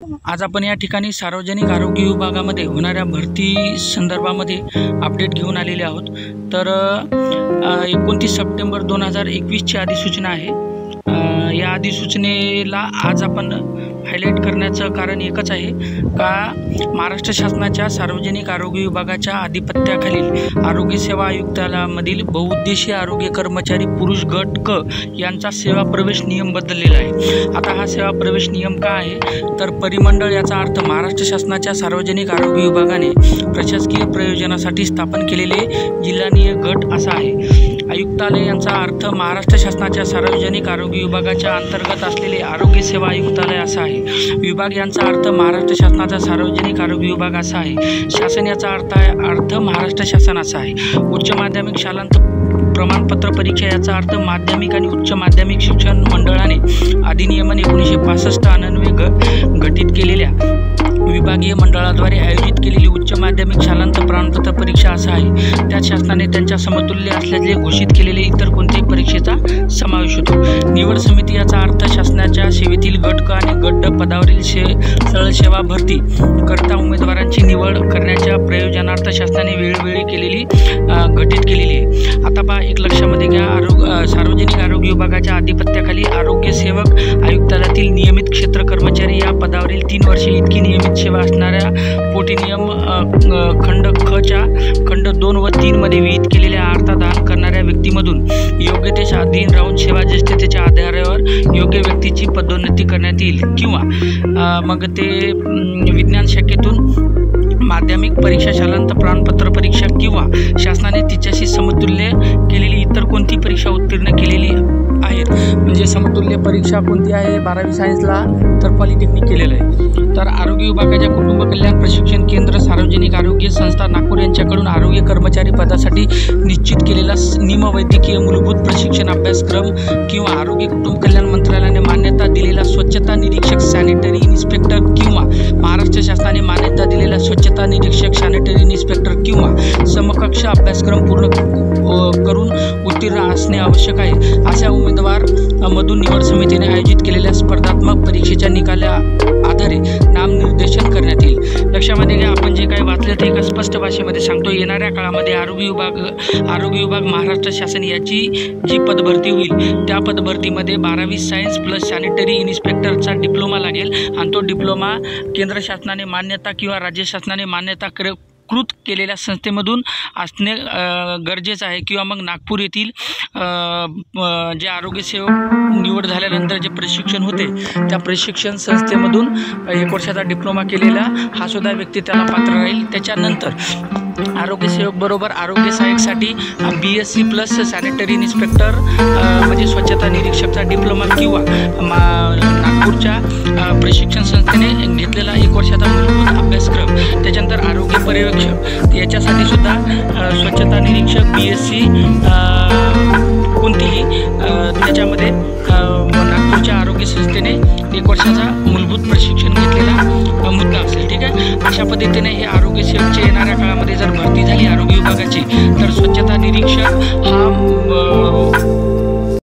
आज आपण या ठिकाणी सार्वजनिक आरोग्य विभागामध्ये होणाऱ्या भरती संदर्भामध्ये अपडेट घेऊन आलेले आहोत। तर 29 सप्टेंबर 2021ची अधिसूचना आहे। या अधिसूचनेला आज आपण हायलाइट करण्याचं कारण एकच आहे का महाराष्ट्र शासनाच्या सार्वजनिक आरोग्य विभागाच्या आधिपत्याखालील आरोग्य सेवा आयुक्तालयामधील बहुउद्देशीय आरोग्य कर्मचारी पुरुष गट क यांचा सेवा प्रवेश नियम बदललेला आहे। आता हा सेवा प्रवेश नियम का आहे तर परिमंडळ याचा अर्थ महाराष्ट्र शासनाच्या सार्वजनिक आरोग्य विभागाने प्रशासकीय प्रयोजनासाठी स्थापन केलेले जिल्हानिय गट असा आहे। आयुक्तालय यांचा अर्थ महाराष्ट्र शासनाच्या सार्वजनिक आरोग्य विभागाच्या अंतर्गत असलेले आरोग्य सेवा आयुक्तालय असा आहे। विभाग यांचा अर्थ महाराष्ट्र शासनाचा सार्वजनिक आरोग्य विभाग असा आहे। शासन याचा अर्थ महाराष्ट्र शासन असा आहे। उच्च माध्यमिक शालांत प्रमाणपत्र परीक्षा याचा अर्थ माध्यमिक आणि उच्च माध्यमिक शिक्षण मंडळाने अधिनियमन 1965 अन्वये गठीत केलेल्या विभागीय मंडळाद्वारे आयोजित केलेली उच्च माध्यमिक शालांत प्रमाणपत्र परीक्षा असा आहे। त्यात शासनाने त्यांच्या समतुल्य असल्याचे घोषित केलेले इतर कोणत्याही परीक्षेचा समावेश होतो। निवड समिती याचा अर्थ शासनाच्या सेवेतील गट क आणि गट ड पदावरील सरळ सेवा भरती करता उमेदवारांची निवड करण्याच्या प्रयोजनार्थ शासनाने वेळोवेळी गठीत केलेली आहे। आता पहा, एक लक्षामध्ये घ्या, सार्वजनिक आरोग्य विभागाच्या आधिपत्याखाली आरोग्य सेवक आयुक्तालयातील नियमित क्षेत्र कर्मचारी या पदावरील 3 वर्षे इतकी नियमित सेवा असणाऱ्या पोटी नियम खंड ख च्या खंड 2 व 3 मध्ये विहित केलेल्या अर्थादान करणाऱ्या व्यक्तीमधून योग्यतेच्या अधीन राहून सेवा ज्येष्ठतेच्या आधारावर योग्य व्यक्तीची पदोन्नती करण्यात येईल किंवा मग ते विज्ञान शाखेतून माध्यमिक परीक्षा शालांत प्रमाणपत्र परीक्षा किंवा शासनाने तिच्याशी समतुल्य केलेली इतर कोणती परीक्षा उत्तीर्ण केलेली आहेत। म्हणजे समतुल्य परीक्षा कोणती आहे 12वी सायन्सला तर पॉलिटेक्निक केलेलं आहे। तर आरोग्य विभागाच्या कुटुंब कल्याण प्रशिक्षण केंद्र सार्वजनिक आरोग्य संस्था नागपूर यांच्याकडून आरोग्य कर्मचारी पदासाठी निश्चित केलेला निमवैद्यकीय मूलभूत प्रशिक्षण अभ्यासक्रम किंवा आरोग्य कुटुंब कल्याण मंत्रालयाने मान्यता दिलेला स्वच्छता निरीक्षक सॅनिटरी इन्स्पेक्टर किंवा महाराष्ट्र शासनाने मान्यता दिलेला स्वच्छता निरीक्षक सॅनिटरी इन्स्पेक्टर किंवा समकक्ष अभ्यासक्रम पूर्ण करून उत्तीर्ण असणे आवश्यक आहे। अशा उमेदवार मधून निवड समितीने आयोजित केलेल्या स्पर्धात्मक परीक्षेच्या निकाला आधारे नामनिर्देशन करण्यात येईल। लक्षामध्ये घ्या, आपण जे काही वाचले ते एका स्पष्ट भाषेमध्ये सांगतो। येणाऱ्या काळामध्ये आरोग्य विभाग महाराष्ट्र शासन याची जी पदभरती होईल त्या पदभरतीमध्ये 12वी सायन्स प्लस सॅनिटरी इन्स्पेक्टरचा डिप्लोमा लागेल आणि तो डिप्लोमा केंद्र शासनाने मान्यता किंवा राज्य शासनाने मान्यता कृत केलेल्या संस्थेमधून असणे गरजेचं आहे किंवा मग नागपूर येथील जे आरोग्यसेवक निवड झाल्यानंतर जे प्रशिक्षण होते त्या प्रशिक्षण संस्थेमधून 1 वर्षाचा डिप्लोमा केलेला हा सुद्धा व्यक्ती त्याला पात्र राहील। त्याच्यानंतर आरोग्यसेवक बरोबर आरोग्य सहाय्यकसाठी BSc प्लस सॅनिटरी इन्स्पेक्टर म्हणजे स्वच्छता निरीक्षकचा डिप्लोमा किंवा नागपूरच्या प्रशिक्षण संस्थेने घेतलेला 1 वर्षाचा मूलभूत अभ्यासक्रम। त्याच्यानंतर आरोग्य पर्यवेक्षक याच्यासाठी सुद्धा स्वच्छता निरीक्षक BSc कोणतीही त्याच्यामध्ये नागपूरच्या आरोग्य संस्थेने 1 वर्षाचा मूलभूत प्रशिक्षण घेतलेला मुद्दा असेल। ठीक आहे, अशा पद्धतीने हे आरोग्य सेवकचे येणाऱ्या काळामध्ये जर भरती झाली आरोग्य विभागाची तर